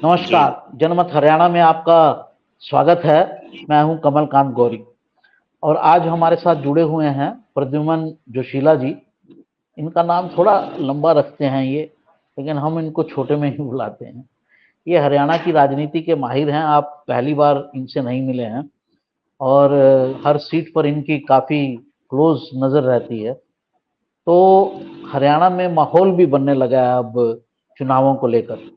जी। नमस्कार, जनमत हरियाणा में आपका स्वागत है। मैं हूं कमलकांत गौरी और आज हमारे साथ जुड़े हुए हैं प्रद्युमन जोशीला जी। इनका नाम थोड़ा लंबा रखते हैं ये, लेकिन हम इनको छोटे में ही बुलाते हैं। ये हरियाणा की राजनीति के माहिर हैं, आप पहली बार इनसे नहीं मिले हैं और हर सीट पर इनकी काफ़ी क्लोज नज़र रहती है। तो हरियाणा में माहौल भी बनने लगा है अब चुनावों को लेकर।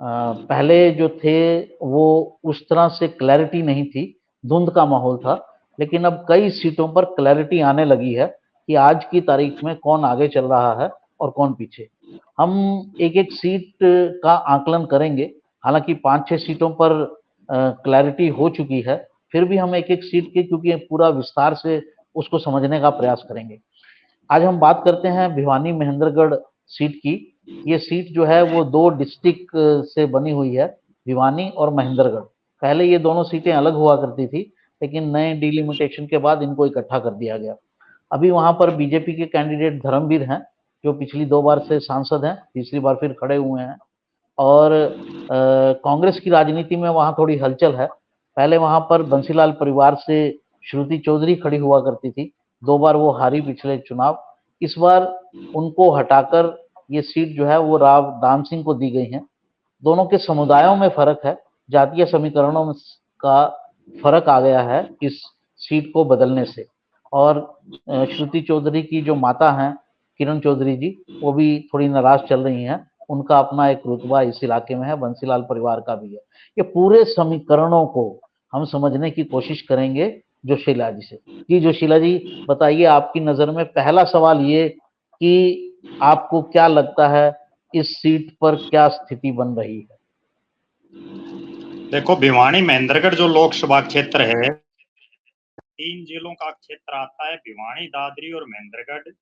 पहले जो थे वो उस तरह से क्लैरिटी नहीं थी, धुंध का माहौल था, लेकिन अब कई सीटों पर क्लैरिटी आने लगी है कि आज की तारीख में कौन आगे चल रहा है और कौन पीछे। हम एक एक सीट का आकलन करेंगे। हालांकि 5-6 सीटों पर क्लैरिटी हो चुकी है, फिर भी हम एक एक सीट के, क्योंकि पूरा विस्तार से उसको समझने का प्रयास करेंगे। आज हम बात करते हैं भिवानी महेंद्रगढ़ सीट की। ये सीट जो है वो दो डिस्ट्रिक्ट से बनी हुई है, भिवानी और महेंद्रगढ़। पहले ये दोनों सीटें अलग हुआ करती थी, लेकिन नए डिलिमिटेशन के बाद इनको इकट्ठा कर दिया गया। अभी वहां पर बीजेपी के कैंडिडेट धर्मवीर हैं, जो पिछली 2 बार से सांसद हैं, तीसरी बार फिर खड़े हुए हैं। और कांग्रेस की राजनीति में वहां थोड़ी हलचल है। पहले वहां पर बंसीलाल परिवार से श्रुति चौधरी खड़ी हुआ करती थी, 2 बार वो हारी पिछले चुनाव। इस बार उनको हटाकर ये सीट जो है वो राव दान सिंह को दी गई है। दोनों के समुदायों में फर्क है, जातीय समीकरणों में का फर्क आ गया है इस सीट को बदलने से। और श्रुति चौधरी की जो माता हैं किरण चौधरी जी, वो भी थोड़ी नाराज चल रही हैं। उनका अपना एक रुतबा इस इलाके में है, बंसीलाल परिवार का भी है। ये पूरे समीकरणों को हम समझने की कोशिश करेंगे जोशीला जी से। जी जोशीला जी, बताइए, आपकी नज़र में पहला सवाल ये कि आपको क्या लगता है इस सीट पर क्या स्थिति बन रही है? देखो, भिवानी महेंद्रगढ़ जो लोकसभा क्षेत्र है, 3 जिलों का क्षेत्र आता है, भिवानी, दादरी और महेंद्रगढ़।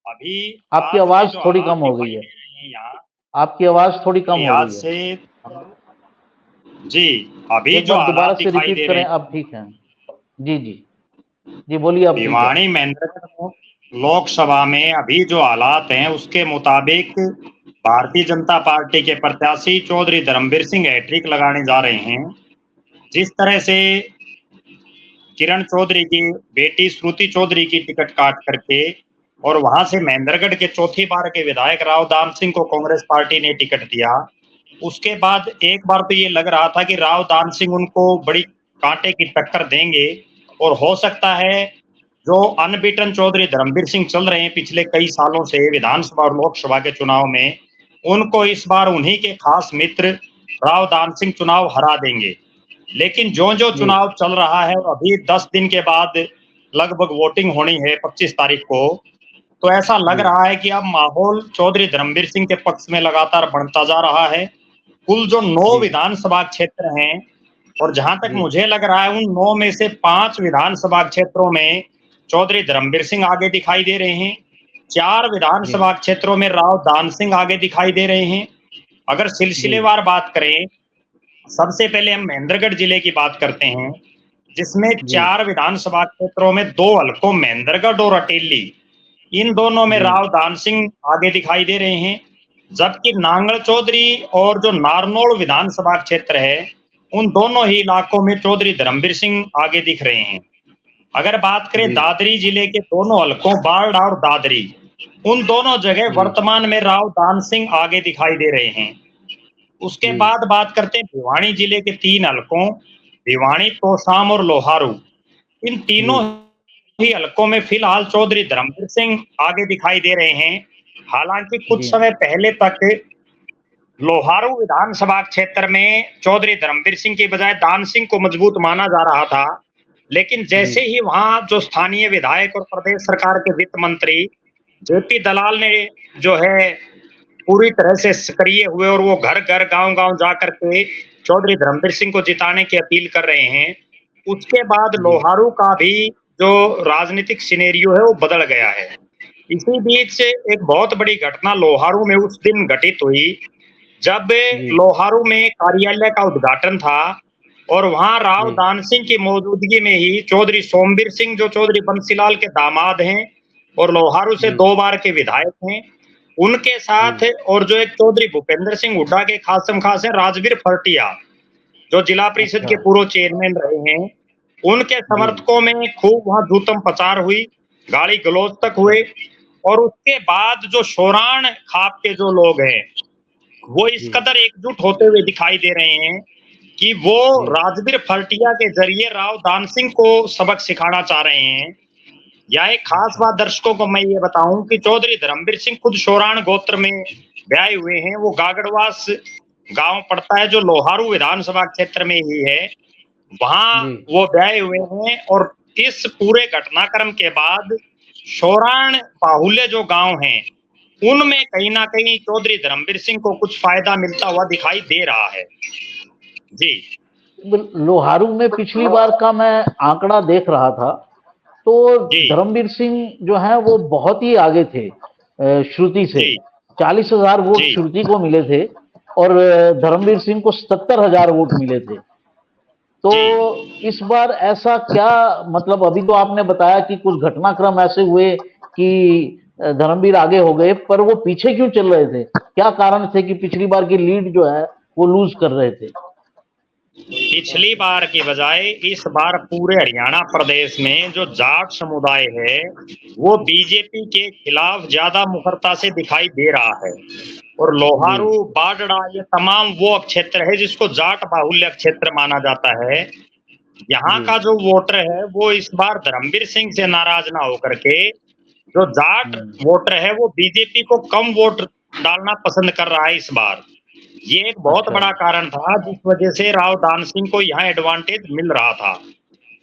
अभी आपकी आज के आवाज जो थोड़ी हालात कम हो गई दिखाई है। दे रहे हैं यहाँ, आपकी आवाज थोड़ी कम हो आज गई है। से जी, अभी एक जो बार दोबारा हालात से दिखाई रिपीट दे रहे करें, हैं, अब ठीक है। जी जी जी, बोलिए, अब ठीक है। भिवानी महेंद्रगढ़ लोकसभा में अभी जो हालात हैं उसके मुताबिक भारतीय जनता पार्टी के प्रत्याशी चौधरी धर्मवीर सिंह हैट्रिक लगाने जा रहे हैं। जिस तरह से किरण चौधरी की बेटी श्रुति चौधरी की टिकट काट करके और वहां से महेंद्रगढ़ के चौथी बार के विधायक राव दान सिंह को कांग्रेस पार्टी ने टिकट दिया। उसके बाद एक बार तो ये लग रहा था कि राव दान सिंह उनको बड़ी कांटे की टक्कर देंगे और हो सकता है जो अनबीटन चौधरी धर्मवीर सिंह चल रहे हैं पिछले कई सालों से विधानसभा और लोकसभा के चुनाव में, उनको इस बार उन्हीं के खास मित्र राव दान सिंह चुनाव हरा देंगे। लेकिन जो जो जी चुनाव चल रहा है, अभी 10 दिन के बाद लगभग वोटिंग होनी है 25 तारीख को, तो ऐसा लग जी रहा है कि अब माहौल चौधरी धर्मवीर सिंह के पक्ष में लगातार बढ़ता जा रहा है। कुल जो 9 जी विधानसभा क्षेत्र हैं, और जहां तक जी मुझे लग रहा है उन 9 में से 5 विधानसभा क्षेत्रों में चौधरी धर्मवीर सिंह आगे दिखाई दे रहे हैं। 4 जी विधानसभा क्षेत्रों में राव दान सिंह आगे दिखाई दे रहे हैं। अगर जी सिलसिलेवार बात करें, सबसे पहले हम महेंद्रगढ़ जिले की बात करते हैं, जिसमें जी 4 विधानसभा क्षेत्रों में 2 हलकों महेंद्रगढ़ और अटेली, इन दोनों में जी राव दान सिंह आगे दिखाई दे रहे हैं। जबकि नांगल चौधरी और जो नारनौल विधानसभा क्षेत्र है, उन दोनों ही इलाकों में चौधरी धर्मवीर सिंह आगे दिख रहे हैं। अगर बात करें जी दादरी जिले के दोनों हलकों बाढ़ और दादरी, उन दोनों जगह जी वर्तमान में राव दान सिंह आगे दिखाई दे रहे हैं। उसके जी बाद बात करते हैं भिवानी जिले के 3 हलकों, भिवानी, तोशाम और लोहारू। इन जी तीनों ही हलकों में फिलहाल चौधरी धर्मवीर सिंह आगे दिखाई दे रहे हैं। हालांकि कुछ जी समय पहले तक लोहारू विधानसभा क्षेत्र में चौधरी धर्मवीर सिंह की बजाय दान सिंह को मजबूत माना जा रहा था, लेकिन जी जैसे ही वहां जो स्थानीय विधायक और प्रदेश सरकार के वित्त मंत्री जेपी दलाल ने जो है पूरी तरह से सक्रिय हुए और वो घर घर गांव गांव जाकर के चौधरी धर्मवीर सिंह को जिताने की अपील कर रहे हैं, उसके बाद जी लोहारू का भी जो राजनीतिक सिनेरियो है वो बदल गया है। इसी बीच एक बहुत बड़ी घटना लोहारू में उस दिन घटित हुई जब जी लोहारू में कार्यालय का उद्घाटन था और वहां राव जी दान सिंह की मौजूदगी में ही चौधरी सोमवीर सिंह, जो चौधरी बंसीलाल के दामाद हैं और लोहारू से जी 2 बार के विधायक हैं, उनके साथ और जो एक चौधरी भूपेंद्र सिंह हुड्डा के खासम खास है राजवीर फरटिया, जो जिला परिषद के अच्छा पूर्व चेयरमैन रहे हैं, उनके जी समर्थकों में खूब वहां जूतम पचार हुई, गाली गलौज तक हुए। और उसके बाद जो शोराण खाप के जो लोग हैं, वो इस जी कदर एकजुट होते हुए दिखाई दे रहे हैं कि वो जी राजवीर फरटिया के जरिए राव दान सिंह को सबक सिखाना चाह रहे हैं। या एक खास अच्छा बात दर्शकों को मैं ये बताऊं कि चौधरी धर्मवीर सिंह खुद शोराण गोत्र में ब्याए हुए हैं। वो गागड़वास गांव पड़ता है जो लोहारू विधानसभा क्षेत्र में ही है, वहां जी वो ब्याए हुए हैं। और इस पूरे घटनाक्रम के बाद शोराण बाहुल्य जो गांव हैं, उनमें कहीं ना कहीं चौधरी धर्मवीर सिंह को कुछ फायदा मिलता हुआ दिखाई दे रहा है। जी लोहारू में पिछली बार का मैं आंकड़ा देख रहा था, तो जी धर्मवीर सिंह जो है वो बहुत ही आगे थे श्रुति से। जी 40,000 वोट जी श्रुति को मिले थे और धर्मवीर सिंह को 77,000 वोट मिले थे। तो जी इस बार ऐसा क्या, मतलब अभी तो आपने बताया कि कुछ घटनाक्रम ऐसे हुए कि धर्मवीर आगे हो गए, पर वो पीछे क्यों चल रहे थे? क्या कारण थे कि पिछली बार की लीड जो है वो लूज कर रहे थे? पिछली बार की बजाय इस बार पूरे हरियाणा प्रदेश में जो जाट समुदाय है, वो बीजेपी के खिलाफ ज्यादा मुखरता से दिखाई दे रहा है। और जी लोहारू, बाडड़ा, ये तमाम वो क्षेत्र है जिसको जाट बाहुल्य क्षेत्र माना जाता है। यहाँ जी का जो वोटर है वो इस बार धर्मवीर सिंह से नाराज ना होकर के, जो जाट हम्म, वोटर है वो बीजेपी को कम वोट डालना पसंद कर रहा है इस बार। ये एक बहुत अच्छा बड़ा कारण था जिस वजह से राव दान सिंह को यहाँ एडवांटेज मिल रहा था।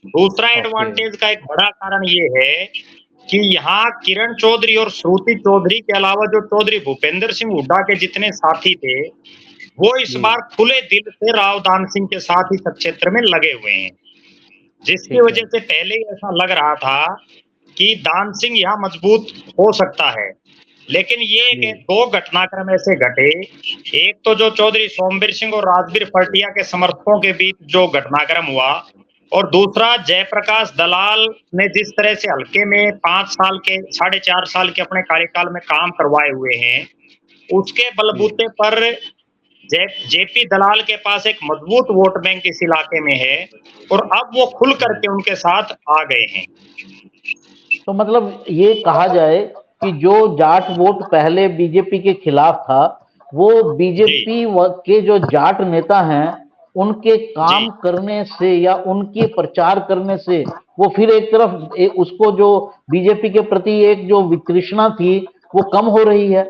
दूसरा ओके एडवांटेज का एक बड़ा कारण ये है कि यहाँ किरण चौधरी और श्रुति चौधरी के अलावा जो चौधरी भूपेंद्र सिंह हुड्डा के जितने साथी थे, वो इस जी बार खुले दिल से राव दान सिंह के साथ इस क्षेत्र में लगे हुए हैं। जिसकी ठीक है वजह से पहले ही ऐसा लग रहा था कि दान सिंह यहाँ मजबूत हो सकता है। लेकिन ये जी दो घटनाक्रम ऐसे घटे, एक तो जो चौधरी सोमवीर सिंह और राजवीर फरटिया के समर्थकों के बीच जो घटनाक्रम हुआ, और दूसरा जयप्रकाश दलाल ने जिस तरह से हल्के में 5 साल के 4.5 साल के अपने कार्यकाल में काम करवाए हुए हैं, उसके जी बलबूते पर जेपी दलाल के पास एक मजबूत वोट बैंक इस इलाके में है, और अब वो खुल हम्म। करके उनके साथ आ गए हैं। तो मतलब ये कहा जाए कि जो जाट वोट पहले बीजेपी के खिलाफ था, वो जी बीजेपी के जो जाट नेता हैं उनके जी काम करने से या उनके प्रचार करने से वो फिर एक तरफ उसको जो बीजेपी के प्रति एक जो वितृष्णा थी वो कम हो रही है।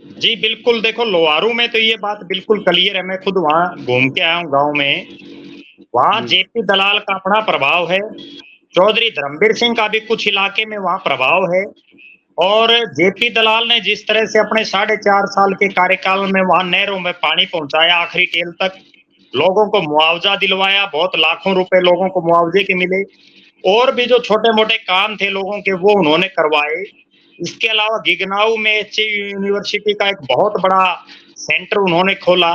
जी बिल्कुल, देखो लोहारू में तो ये बात बिल्कुल क्लियर है। मैं खुद वहां घूम के आया हूँ गांव में। वहां जी जेपी दलाल का अपना प्रभाव है, चौधरी धर्मवीर सिंह का भी कुछ इलाके में वहां प्रभाव है। और जेपी दलाल ने जिस तरह से अपने 4.5 साल के कार्यकाल में वहां नहरों में पानी पहुंचाया, आखिरी टेल तक लोगों को मुआवजा दिलवाया, बहुत लाखों रुपए लोगों को मुआवजे के मिले। और भी जो छोटे मोटे काम थे लोगों के, वो उन्होंने करवाए। इसके अलावा गिगनाऊ में यूनिवर्सिटी का एक बहुत बड़ा सेंटर उन्होंने खोला।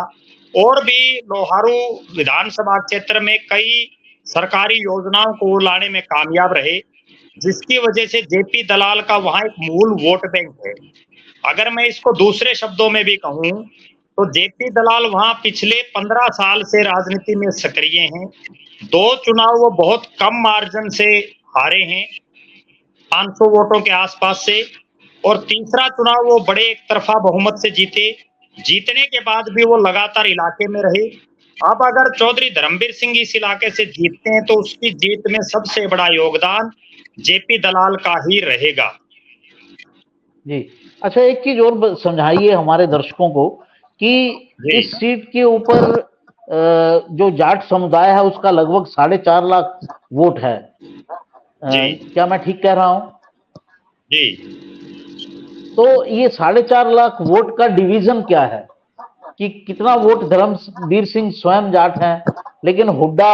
और भी लोहारू विधानसभा क्षेत्र में कई सरकारी योजनाओं को लाने में कामयाब रहे, जिसकी वजह से जेपी दलाल का वहां एक मूल वोट बैंक है। अगर मैं इसको दूसरे शब्दों में भी कहूं, तो जेपी दलाल वहां पिछले 15 साल से राजनीति में सक्रिय हैं। 2 चुनाव वो बहुत कम मार्जिन से हारे हैं, 500 वोटों के आसपास से। और तीसरा चुनाव वो बड़े एक तरफा बहुमत से जीते। जीतने के बाद भी वो लगातार इलाके में रहे। अब अगर चौधरी धर्मवीर सिंह इस इलाके से जीतते हैं तो उसकी जीत में सबसे बड़ा योगदान जेपी दलाल का ही रहेगा। जी अच्छा, एक चीज और समझाइए हमारे दर्शकों को कि जी इस सीट के ऊपर जो जाट समुदाय है उसका लगभग 4.5 लाख वोट है। जी क्या मैं ठीक कह रहा हूं? जी तो ये 4.5 लाख वोट का डिवीजन क्या है कि कितना वोट धर्मवीर सिंह स्वयं जाट हैं, लेकिन हुड्डा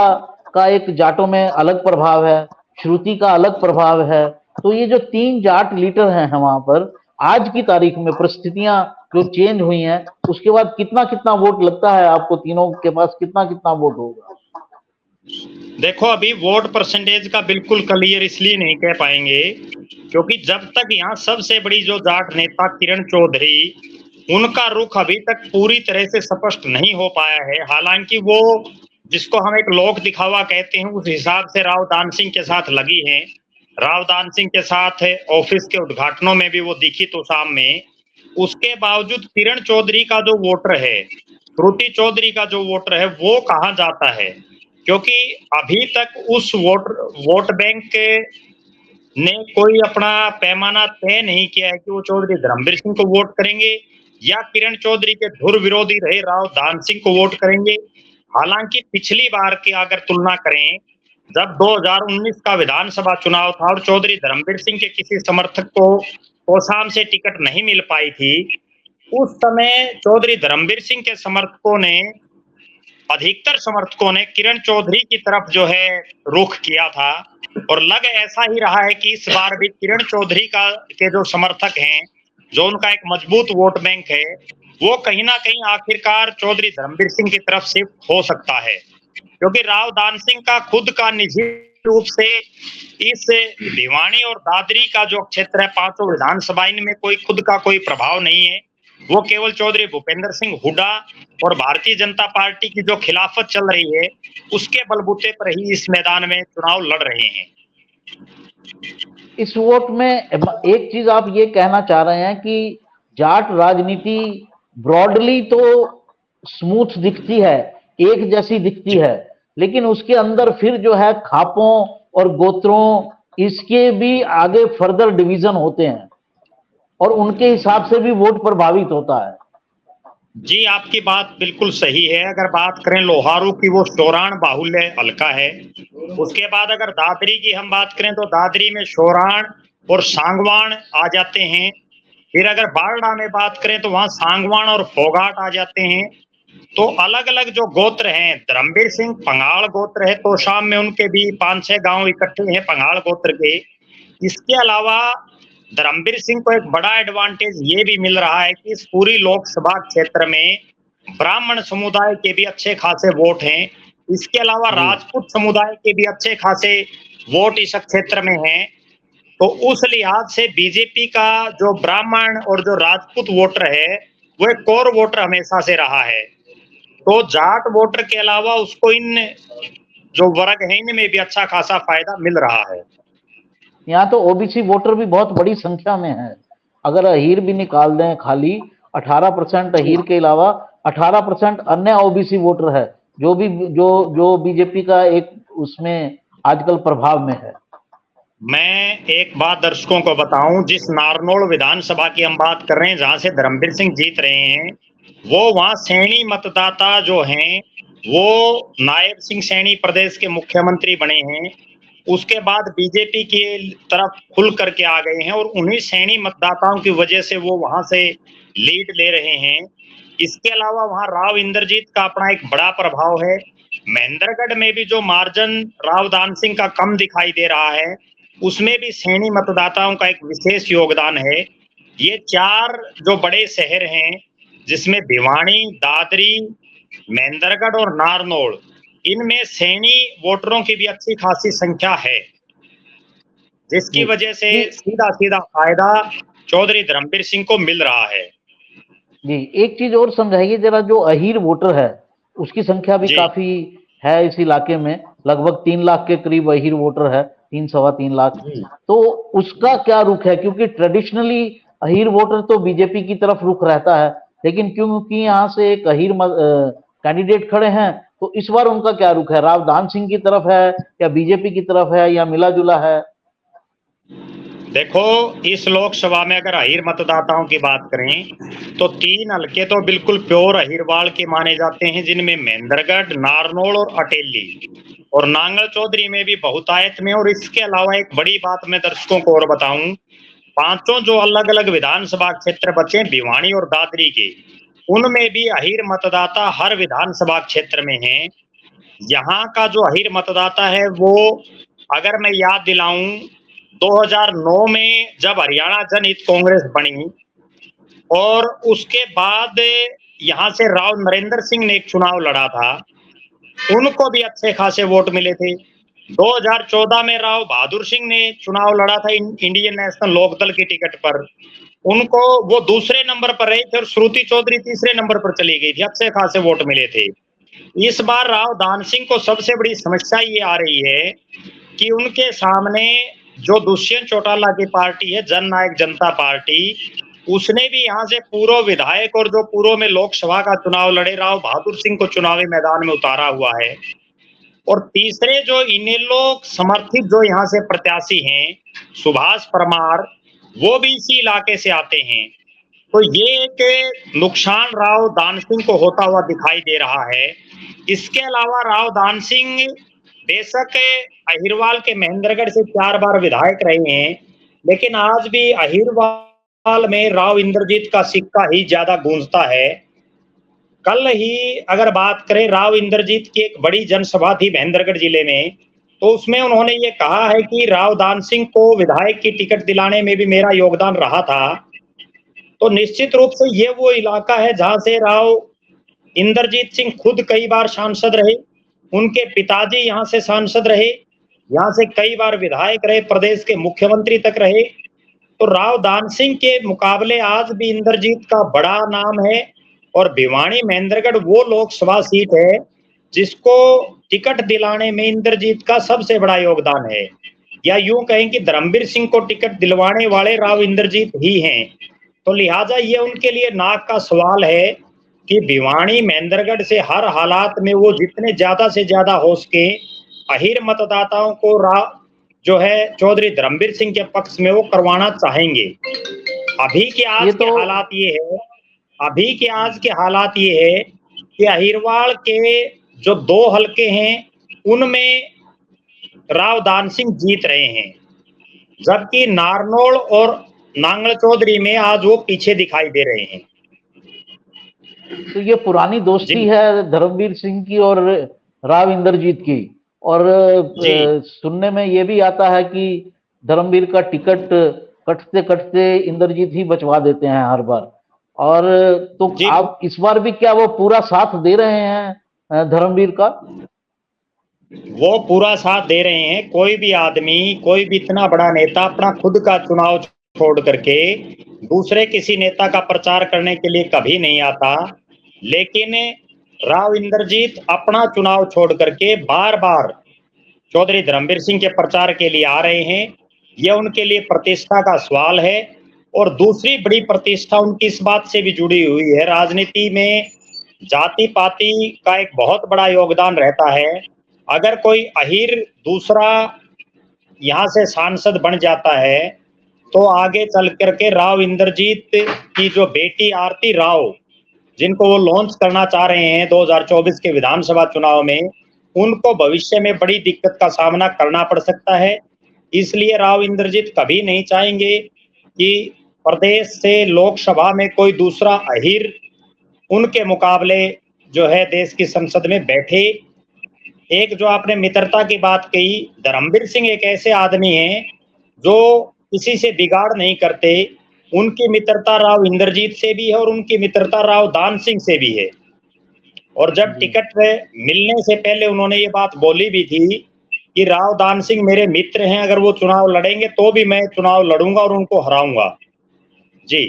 का एक जाटों में अलग प्रभाव है, श्रुति का अलग प्रभाव है। तो ये जो 3 जाट लीडर हैं वहां पर, आज की तारीख में परिस्थितियां जो चेंज हुई हैं, उसके बाद कितना कितना वोट लगता है आपको तीनों के पास, कितना कितना वोट होगा? देखो, अभी वोट परसेंटेज का बिल्कुल क्लियर इसलिए नहीं कह पाएंगे क्योंकि जब तक यहाँ सबसे बड़ी जो जाट नेता किरण चौधरी, उनका रुख अभी तक पूरी तरह से स्पष्ट नहीं हो पाया है। हालांकि वो जिसको हम एक लोक दिखावा कहते हैं, उस हिसाब से राव दान सिंह के साथ लगी हैं। राव दान सिंह के साथ ऑफिस के उद्घाटनों में भी वो दिखी तो शाम में। उसके बावजूद किरण चौधरी का जो वोटर है, फ्रूटी चौधरी का जो वोटर है, वो कहाँ जाता है? क्योंकि अभी तक उस वोट बैंक ने कोई अपना पैमाना तय नहीं किया है कि वो चौधरी धर्मवीर सिंह को वोट करेंगे या किरण चौधरी के धुर विरोधी रहे राव दान सिंह को वोट करेंगे। हालांकि पिछली बार की अगर तुलना करें, जब 2019 का विधानसभा चुनाव था और चौधरी धर्मवीर सिंह के किसी समर्थक को कोसाम से टिकट नहीं मिल पाई थी, उस समय चौधरी धर्मवीर सिंह के अधिकतर समर्थकों ने किरण चौधरी की तरफ जो है रुख किया था। और लग ऐसा ही रहा है कि इस बार भी किरण चौधरी के जो समर्थक हैं, जो उनका एक मजबूत वोट बैंक है, वो कहीं ना कहीं आखिरकार चौधरी धर्मवीर सिंह की तरफ शिफ्ट हो सकता है। क्योंकि राव दान सिंह का खुद का निजी रूप से इस भिवानी और दादरी का जो क्षेत्र है, पांचों विधानसभा, इनमें खुद का कोई प्रभाव नहीं है। वो केवल चौधरी भूपेंद्र सिंह हुड्डा और भारतीय जनता पार्टी की जो खिलाफत चल रही है, उसके बलबूते पर ही इस मैदान में चुनाव लड़ रहे हैं। इस वोट में एक चीज आप ये कहना चाह रहे हैं कि जाट राजनीति ब्रॉडली तो स्मूथ दिखती है, एक जैसी दिखती है, लेकिन उसके अंदर फिर जो है खापों और गोत्रों, इसके भी आगे फर्दर डिवीजन होते हैं और उनके हिसाब से भी वोट प्रभावित होता है। जी, आपकी बात बिल्कुल सही है। अगर बात करें लोहारू की, वो शोराण बाहुल्य हल्का है। उसके बाद अगर दादरी की हम बात करें तो दादरी में शोराण और सांगवान आ जाते हैं। फिर अगर बारडा में बात करें तो वहां सांगवान और फोगाट आ जाते हैं। तो अलग अलग जो गोत्र हैं, धर्मवीर सिंह पंगाल गोत्र है, तो शाम में उनके भी 5-6 गांव इकट्ठे हैं पंगाल गोत्र के। इसके अलावा धर्मवीर सिंह को एक बड़ा एडवांटेज ये भी मिल रहा है कि इस पूरी लोकसभा क्षेत्र में ब्राह्मण समुदाय के भी अच्छे खासे वोट हैं। इसके अलावा राजपूत समुदाय के भी अच्छे खासे वोट इस क्षेत्र में हैं। तो उस लिहाज से बीजेपी का जो ब्राह्मण और जो राजपूत वोटर है, वो एक कोर वोटर हमेशा से रहा है। तो जाट वोटर के अलावा उसको इन जो वर्ग है, इनमें भी अच्छा खासा फायदा मिल रहा है। यहाँ तो ओबीसी वोटर भी बहुत बड़ी संख्या में है। अगर अहीर भी निकाल दें, खाली 18% अहीर के अलावा 18% अन्य ओबीसी वोटर है, जो बीजेपी का एक उसमें आजकल प्रभाव में है। मैं एक बात दर्शकों को बताऊं, जिस नारनौल विधानसभा की हम बात कर रहे हैं, जहां से धर्मवीर सिंह जीत रहे हैं, वो वहां सैनी मतदाता जो हैं, वो नायब सिंह सैनी प्रदेश के मुख्यमंत्री बने हैं। उसके बाद बीजेपी की तरफ खुल करके आ गए हैं और उन्हीं सैनी मतदाताओं की वजह से वो वहां से लीड ले रहे हैं। इसके अलावा वहां राव इंद्रजीत का अपना एक बड़ा प्रभाव है। महेंद्रगढ़ में भी जो मार्जिन राव दान सिंह का कम दिखाई दे रहा है, उसमें भी सैनी मतदाताओं का एक विशेष योगदान है। ये 4 जो बड़े शहर हैं, जिसमें भिवानी, दादरी, महेंद्रगढ़ और नारनौल, इनमें सैनी वोटरों की भी अच्छी खासी संख्या है, जिसकी वजह से सीधा सीधा फायदा चौधरी धर्मवीर सिंह को मिल रहा है। जी, एक चीज और समझाइए जरा, जो अहीर वोटर है उसकी संख्या भी काफी है इस इलाके में, लगभग 3 लाख के करीब अहीर वोटर है, 3-3.25 लाख। तो उसका क्या रुख है? क्योंकि ट्रेडिशनली अहीर वोटर तो बीजेपी की तरफ रुख रहता है, लेकिन क्योंकि यहाँ से एक अहीर कैंडिडेट खड़े हैं, तो इस बार उनका क्या रुख है? राव दान सिंह की तरफ है या बीजेपी की तरफ है या मिला जुला है? देखो, इस लोकसभा में अगर अहीर मतदाताओं की बात करें तो 3 हल्के तो बिल्कुल प्योर अहीरवाल के माने जाते हैं, जिनमें महेंद्रगढ़, नारनौल और अटेली, और नांगल चौधरी में भी बहुतायत में। और इसके अलावा एक बड़ी बात मैं दर्शकों को और बताऊं, 5 जो अलग अलग विधानसभा क्षेत्र बचे भिवानी और दादरी के, उनमें भी अहीर मतदाता हर विधानसभा क्षेत्र में है। यहाँ का जो अहीर मतदाता है, वो अगर मैं याद दिलाऊं, 2009 में जब हरियाणा जनहित कांग्रेस बनी और उसके बाद यहाँ से राव नरेंद्र सिंह ने एक चुनाव लड़ा था, उनको भी अच्छे खासे वोट मिले थे। 2014 में राव बहादुर सिंह ने चुनाव लड़ा था इंडियन नेशनल लोकदल की टिकट पर। उनको वो दूसरे नंबर पर रही थे और श्रुति चौधरी तीसरे नंबर पर चली गई थी, अच्छे खासे वोट मिले थे। इस बार राव दान सिंह को सबसे बड़ी समस्या ये आ रही है कि उनके सामने जो दुष्यंत चौटाला की पार्टी है, जननायक जनता पार्टी, उसने भी यहाँ से पूर्व विधायक और जो पूर्व में लोकसभा का चुनाव लड़े राव बहादुर सिंह को चुनावी मैदान में उतारा हुआ है। और तीसरे जो इनेलो समर्थित जो यहाँ से प्रत्याशी हैं, सुभाष परमार, वो भी इसी इलाके से आते हैं। तो ये एक नुकसान राव दान सिंह को होता हुआ दिखाई दे रहा है। इसके अलावा राव दान सिंह बेशक अहिरवाल के महेंद्रगढ़ से 4 बार विधायक रहे हैं, लेकिन आज भी अहिरवाल में राव इंद्रजीत का सिक्का ही ज्यादा गूंजता है। कल ही अगर बात करें, राव इंद्रजीत की एक बड़ी जनसभा थी महेंद्रगढ़ जिले में, तो उसमें उन्होंने ये कहा है कि राव दान सिंह को विधायक की टिकट दिलाने में भी मेरा योगदान रहा था। तो निश्चित रूप से ये वो इलाका है जहां से राव इंद्रजीत सिंह खुद कई बार सांसद रहे, उनके पिताजी यहाँ से सांसद रहे, यहाँ से कई बार विधायक रहे, प्रदेश के मुख्यमंत्री तक रहे। तो राव दान सिंह के मुकाबले आज भी इंद्रजीत का बड़ा नाम है। और भिवानी महेंद्रगढ़ वो लोकसभा सीट है जिसको टिकट दिलाने में इंद्रजीत का सबसे बड़ा योगदान है, या यूं कहें कि धर्मवीर सिंह को टिकट दिलवाने वाले राव इंद्रजीत ही हैं। तो लिहाजा ये उनके लिए नाक का सवाल है कि भिवानी महेंद्रगढ़ से हर हालात में वो जितने ज्यादा से ज्यादा हो सके अहिर मतदाताओं को जो है चौधरी धर्मवीर सिंह के पक्ष में वो करवाना चाहेंगे। अभी के आज के हालात ये है, अभी के आज के हालात ये है कि अहिरवाल के जो 2 हलके हैं उनमें राव दान सिंह जीत रहे हैं, जबकि नारनौल और नांगल चौधरी में आज वो पीछे दिखाई दे रहे हैं। तो ये पुरानी दोस्ती है धर्मवीर सिंह की और राव इंद्रजीत की, और सुनने में ये भी आता है कि धर्मवीर का टिकट कटते कटते इंद्रजीत ही बचवा देते हैं हर बार। और तो आप इस बार भी क्या वो पूरा साथ दे रहे हैं धर्मवीर का? वो पूरा साथ दे रहे हैं। कोई भी आदमी, कोई भी इतना बड़ा नेता अपना खुद का चुनाव छोड़ करके दूसरे किसी नेता का प्रचार करने के लिए कभी नहीं आता, लेकिन राव इंद्रजीत अपना चुनाव छोड़ करके बार बार चौधरी धर्मवीर सिंह के प्रचार के लिए आ रहे हैं। यह उनके लिए प्रतिष्ठा का सवाल है। और दूसरी बड़ी प्रतिष्ठा उनकी इस बात से भी जुड़ी हुई है, राजनीति में जाति पाति का एक बहुत बड़ा योगदान रहता है। अगर कोई अहिर दूसरा यहाँ से सांसद बन जाता है तो आगे चल करके राव इंद्रजीत की जो बेटी आरती राव, जिनको वो लॉन्च करना चाह रहे हैं 2024 के विधानसभा चुनाव में, उनको भविष्य में बड़ी दिक्कत का सामना करना पड़ सकता है। इसलिए राव इंद्रजीत कभी नहीं चाहेंगे कि प्रदेश से लोकसभा में कोई दूसरा अहिर उनके मुकाबले जो है देश की संसद में बैठे। एक जो आपने मित्रता की बात कही, धर्मवीर सिंह एक ऐसे आदमी हैं जो किसी से बिगाड़ नहीं करते। उनकी मित्रता राव इंद्रजीत से भी है और उनकी मित्रता राव दान सिंह से भी है। और जब टिकट मिलने से पहले उन्होंने ये बात बोली भी थी कि राव दान सिंह मेरे मित्र हैं, अगर वो चुनाव लड़ेंगे तो भी मैं चुनाव लड़ूंगा और उनको हराऊंगा। जी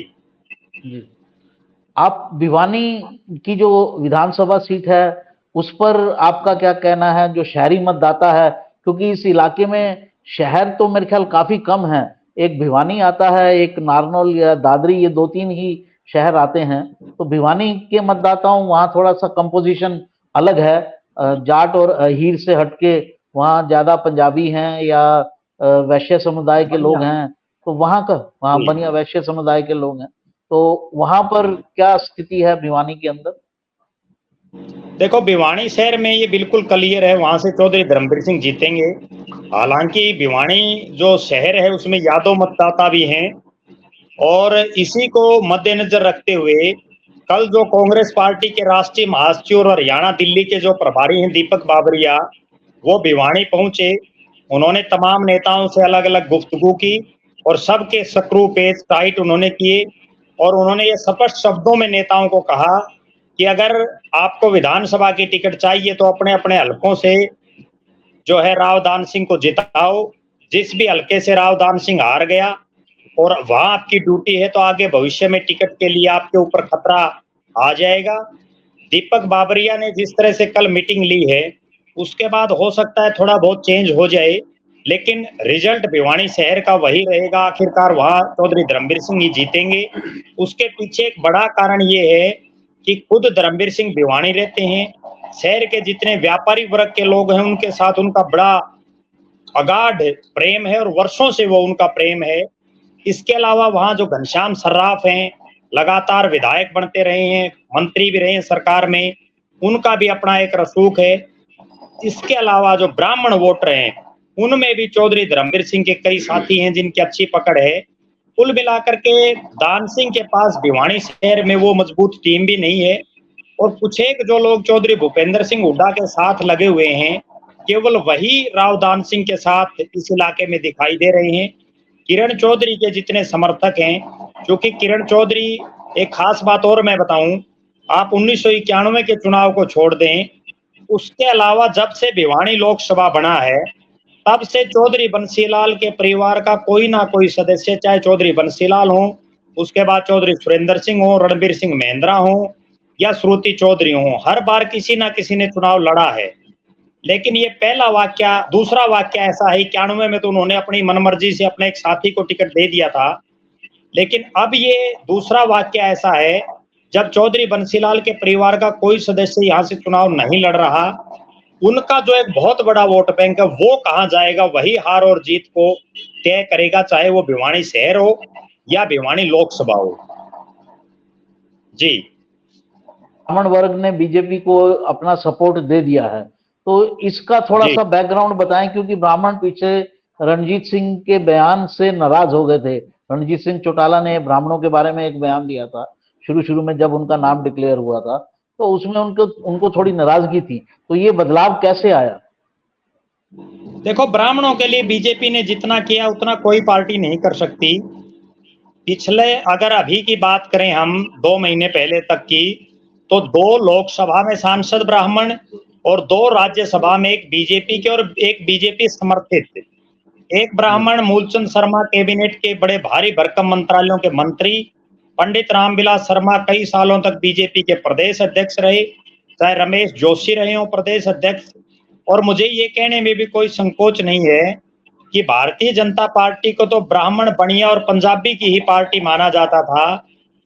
आप भिवानी की जो विधानसभा सीट है उस पर आपका क्या कहना है, जो शहरी मतदाता है, क्योंकि इस इलाके में शहर तो मेरे ख्याल काफी कम है, एक भिवानी आता है, एक नारनौल या दादरी, ये 2-3 ही शहर आते हैं। तो भिवानी के मतदाताओं वहाँ थोड़ा सा कंपोजिशन अलग है, जाट और हीर से हटके वहाँ ज्यादा पंजाबी हैं या वैश्य समुदाय के लोग हैं, तो वहाँ बनिया वैश्य समुदाय के लोग हैं। तो वहां पर क्या स्थिति है भिवानी के अंदर? देखो, भिवानी शहर में ये बिल्कुल क्लियर है, वहां से चौधरी धर्मवीर सिंह जीतेंगे। हालांकि भिवानी जो शहर है उसमें यादव मतदाता भी हैं, और इसी को मद्देनजर रखते हुए कल जो कांग्रेस पार्टी के राष्ट्रीय महासचिव और हरियाणा दिल्ली के जो प्रभारी हैं दीपक बाबरिया, वो भिवानी पहुंचे। उन्होंने तमाम नेताओं से अलग अलग गुफ्तगू की और सबके स्क्रू पेच टाइट उन्होंने किए, और उन्होंने ये स्पष्ट शब्दों में नेताओं को कहा कि अगर आपको विधानसभा की टिकट चाहिए तो अपने अपने हलकों से जो है राव दान सिंह को जिताओ। जिस भी हल्के से राव दान सिंह हार गया और वहां आपकी ड्यूटी है, तो आगे भविष्य में टिकट के लिए आपके ऊपर खतरा आ जाएगा। दीपक बाबरिया ने जिस तरह से कल मीटिंग ली है, उसके बाद हो सकता है थोड़ा बहुत चेंज हो जाए, लेकिन रिजल्ट भिवानी शहर का वही रहेगा। आखिरकार वहां चौधरी धर्मवीर सिंह ही जीतेंगे। उसके पीछे एक बड़ा कारण ये है कि खुद धर्मवीर सिंह भिवानी रहते हैं। शहर के जितने व्यापारी वर्ग के लोग हैं, उनके साथ उनका बड़ा अगाध प्रेम है और वर्षों से वो उनका प्रेम है। इसके अलावा वहां जो घनश्याम सर्राफ हैं, लगातार विधायक बनते रहे हैं, मंत्री भी रहे हैं सरकार में, उनका भी अपना एक रसूख है। इसके अलावा जो ब्राह्मण वोटर हैं, उनमें भी चौधरी धर्मवीर सिंह के कई साथी हैं जिनकी अच्छी पकड़ है। कुल मिलाकर के दान सिंह के पास भिवानी शहर में वो मजबूत टीम भी नहीं है, और कुछ एक जो लोग चौधरी भूपेंद्र सिंह हुड्डा के साथ लगे हुए हैं, केवल वही राव दान सिंह के साथ इस इलाके में दिखाई दे रहे हैं। किरण चौधरी के जितने समर्थक हैं, क्योंकि किरण चौधरी, एक खास बात और मैं बताऊं, आप 1991 के चुनाव को छोड़ दें, उसके अलावा जब से भिवानी लोकसभा बना है, तब से चौधरी बंसीलाल के परिवार का कोई ना कोई सदस्य, चाहे चौधरी बंसीलाल हो, उसके बाद चौधरी सुरेंद्र सिंह हो, रणबीर सिंह मेंद्रा हो या श्रुति चौधरी हो, हर बार किसी ना किसी ने चुनाव लड़ा है। लेकिन ये पहला वाक्य, दूसरा वाक्य ऐसा है, 91 में तो उन्होंने अपनी मनमर्जी से अपने एक साथी को टिकट दे दिया था, लेकिन अब ये दूसरा वाक्य ऐसा है, जब चौधरी बंसीलाल के परिवार का कोई सदस्य यहाँ से चुनाव नहीं लड़ रहा, उनका जो एक बहुत बड़ा वोट बैंक है वो कहाँ जाएगा, वही हार और जीत को तय करेगा, चाहे वो भिवानी शहर हो या भिवानी लोकसभा हो। जी, ब्राह्मण वर्ग ने बीजेपी को अपना सपोर्ट दे दिया है, तो इसका थोड़ा सा बैकग्राउंड बताएं, क्योंकि ब्राह्मण पीछे रणजीत सिंह के बयान से नाराज हो गए थे। रणजीत सिंह चौटाला ने ब्राह्मणों के बारे में एक बयान दिया था शुरू में, जब उनका नाम डिक्लेयर हुआ था, तो उसमें उनको थोड़ी नाराजगी थी। तो ये बदलाव कैसे आया? देखो, ब्राह्मणों के लिए बीजेपी ने जितना किया उतना कोई पार्टी नहीं कर सकती। पिछले, अगर अभी की बात करें हम 2 महीने पहले तक की, तो 2 लोकसभा में सांसद ब्राह्मण और 2 राज्यसभा में, एक बीजेपी के और एक बीजेपी समर्थित, एक ब्राह्मण मूलचंद शर्मा कैबिनेट के बड़े भारी भरकम मंत्रालयों के मंत्री, पंडित रामविलास शर्मा कई सालों तक बीजेपी के प्रदेश अध्यक्ष रहे, चाहे रमेश जोशी रहे हो प्रदेश अध्यक्ष। और मुझे ये कहने में भी कोई संकोच नहीं है कि भारतीय जनता पार्टी को तो ब्राह्मण, बनिया और पंजाबी की ही पार्टी माना जाता था।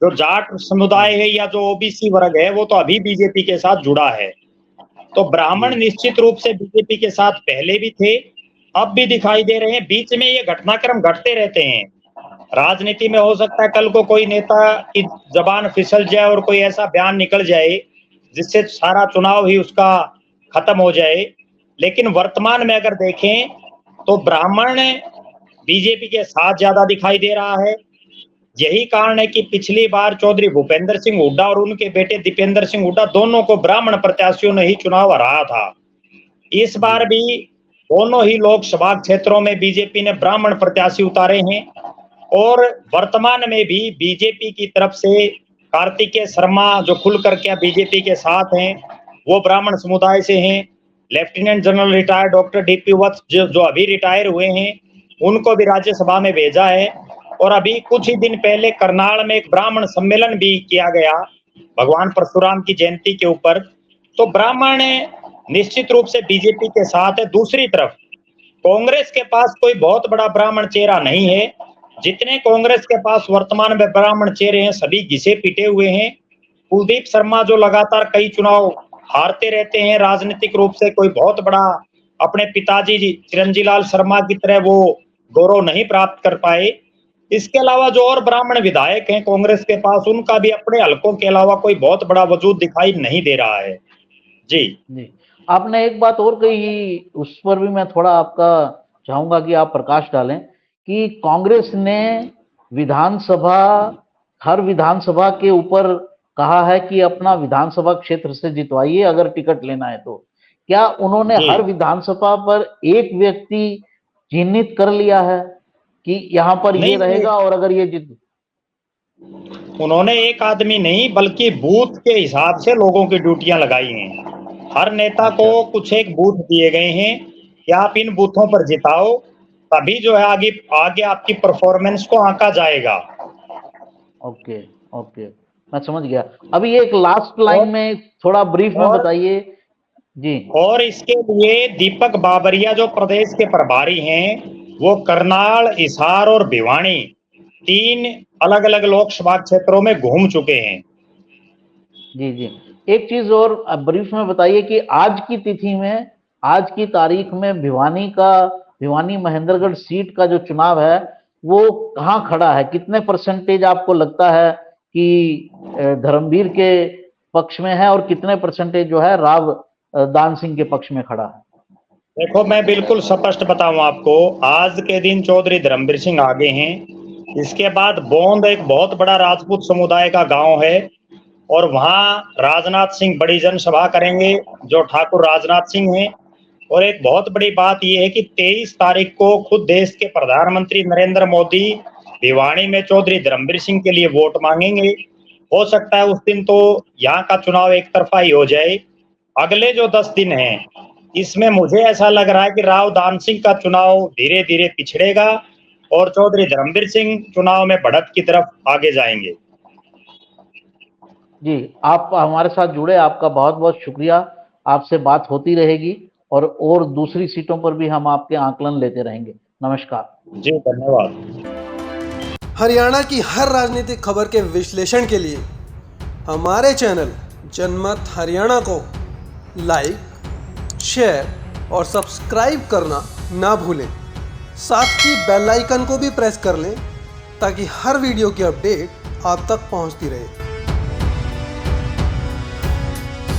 जो जाट समुदाय है या जो ओबीसी वर्ग है, वो तो अभी बीजेपी के साथ जुड़ा है। तो ब्राह्मण निश्चित रूप से बीजेपी के साथ पहले भी थे, अब भी दिखाई दे रहे हैं। बीच में ये घटनाक्रम घटते रहते हैं। राजनीति में हो सकता है कल को कोई नेता की जबान फिसल जाए और कोई ऐसा बयान निकल जाए जिससे सारा चुनाव ही उसका खत्म हो जाए, लेकिन वर्तमान में अगर देखें तो ब्राह्मण बीजेपी के साथ ज्यादा दिखाई दे रहा है। यही कारण है कि पिछली बार चौधरी भूपेंद्र सिंह हुड्डा और उनके बेटे दीपेंद्र सिंह हुड्डा, दोनों को ब्राह्मण प्रत्याशियों ने ही चुनाव हराया था। इस बार भी दोनों ही लोकसभा क्षेत्रों में बीजेपी ने ब्राह्मण प्रत्याशी उतारे हैं, और वर्तमान में भी बीजेपी की तरफ से कार्तिकेय शर्मा, जो खुल करके बीजेपी के साथ हैं, वो ब्राह्मण समुदाय से हैं। Lieutenant general retired doctor DP Vats, जो अभी रिटायर हुए हैं, उनको भी राज्यसभा में भेजा है। और अभी कुछ ही दिन पहले करनाल में एक ब्राह्मण सम्मेलन भी किया गया भगवान परशुराम की जयंती के ऊपर। तो ब्राह्मण निश्चित रूप से बीजेपी के साथ है। दूसरी तरफ कांग्रेस के पास कोई बहुत बड़ा ब्राह्मण चेहरा नहीं है। जितने कांग्रेस के पास वर्तमान में ब्राह्मण चेहरे हैं, सभी घिसे पिटे हुए हैं। कुलदीप शर्मा, जो लगातार कई चुनाव हारते रहते हैं, राजनीतिक रूप से कोई बहुत बड़ा अपने पिताजी चिरंजीव लाल शर्मा की तरह वो गौरव नहीं प्राप्त कर पाए। इसके अलावा जो और ब्राह्मण विधायक हैं कांग्रेस के पास, उनका भी अपने हलकों के अलावा कोई बहुत बड़ा वजूद दिखाई नहीं दे रहा है। जी, आपने एक बात और कही, उस पर भी मैं थोड़ा आपका चाहूंगा कि आप प्रकाश डालें, कि कांग्रेस ने विधानसभा, हर विधानसभा के ऊपर कहा है कि अपना विधानसभा क्षेत्र से जितवाइए अगर टिकट लेना है तो। क्या उन्होंने हर विधानसभा पर एक व्यक्ति चिन्हित कर लिया है कि यहाँ पर ये रहेगा और अगर ये जीत? उन्होंने एक आदमी नहीं, बल्कि बूथ के हिसाब से लोगों की ड्यूटियां लगाई हैं। हर नेता को कुछ एक बूथ दिए गए हैं, कि आप इन बूथों पर जिताओ, तभी जो है आगे आगे आपकी परफॉर्मेंस को आंका जाएगा। ओके, ओके, मैं समझ गया। अभी एक लास्ट लाइन और में थोड़ा ब्रीफ में और बताइए। जी, और इसके लिए दीपक बाबरिया जो प्रदेश के प्रभारी हैं, वो करनाल, हिसार और भिवानी 3 अलग-अलग लोकसभा क्षेत्रों में घूम चुके हैं। जी, जी। एक चीज़ और ब्रीफ में बताइए कि आज की तिथि में, आज की तारीख में भिवानी महेंद्रगढ़ सीट का जो चुनाव है, वो कहाँ खड़ा है? कितने परसेंटेज आपको लगता है कि धर्मवीर के पक्ष में है और कितने परसेंटेज जो है राव दान सिंह के पक्ष में खड़ा है? देखो, मैं बिल्कुल स्पष्ट बताऊं आपको, आज के दिन चौधरी धर्मवीर सिंह आगे हैं। इसके बाद बोंद एक बहुत बड़ा राजपूत समुदाय का गांव है और वहां राजनाथ सिंह बड़ी जनसभा करेंगे, जो ठाकुर राजनाथ सिंह हैं। और एक बहुत बड़ी बात यह है कि 23 तारीख को खुद देश के प्रधानमंत्री नरेंद्र मोदी भिवानी में चौधरी धर्मवीर सिंह के लिए वोट मांगेंगे। हो सकता है उस दिन तो यहाँ का चुनाव एक तरफा ही हो जाए। अगले जो 10 दिन हैं, इसमें मुझे ऐसा लग रहा है कि राव दान सिंह का चुनाव धीरे धीरे पिछड़ेगा और चौधरी धर्मवीर सिंह चुनाव में बढ़त की तरफ आगे जाएंगे। जी, आप हमारे साथ जुड़े, आपका बहुत बहुत शुक्रिया। आपसे बात होती रहेगी और दूसरी सीटों पर भी हम आपके आकलन लेते रहेंगे। नमस्कार। जी, धन्यवाद। हरियाणा की हर राजनीतिक खबर के विश्लेषण के लिए हमारे चैनल जनमत हरियाणा को लाइक, शेयर और सब्सक्राइब करना ना भूलें। साथ ही बेल आइकन को भी प्रेस कर लें ताकि हर वीडियो की अपडेट आप तक पहुंचती रहे।